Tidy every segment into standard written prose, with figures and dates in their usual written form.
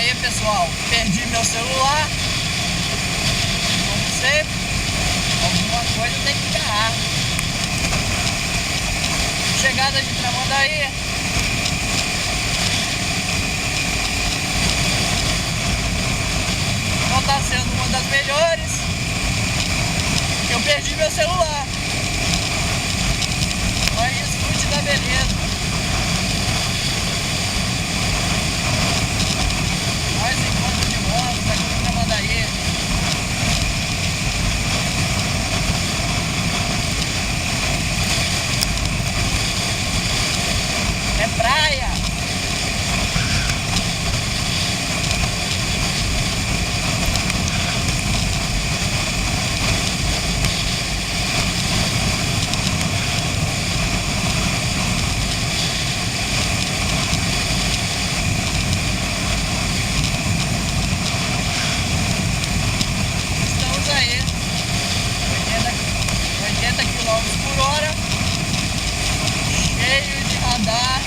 aí, pessoal, perdi meu celular. Como sempre, alguma coisa tem que ganhar. Chegada de Tramandaí. Não está sendo uma das melhores. Eu perdi meu celular. Mas desfrute da beleza. Mais encontro de motos aqui em Tramandaí. É praia. Estamos aí, 80 km/h, cheio de radar.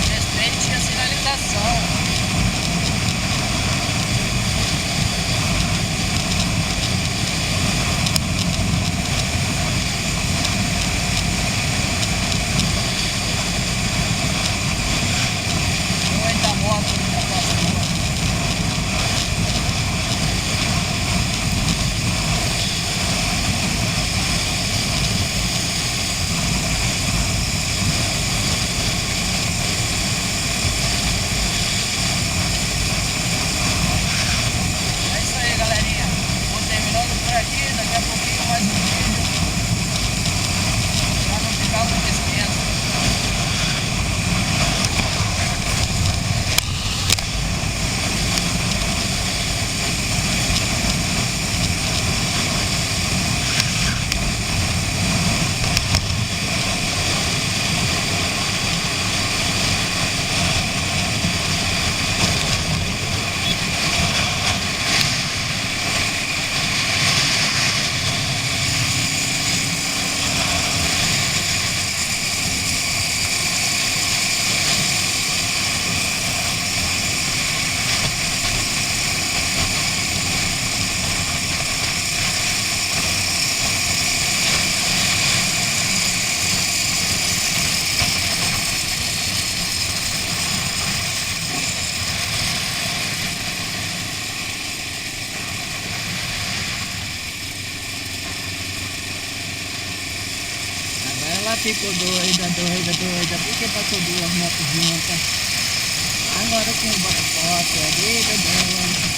Respeite a sinalização. Muita moto na rua. É isso aí, galerinha. Vou terminando por aqui. Daqui a pouquinho mais um vídeo. Pra não ficar muito extenso. Ela ficou doida, porque passou duas motos juntas. Agora quem bota foto é doida dela.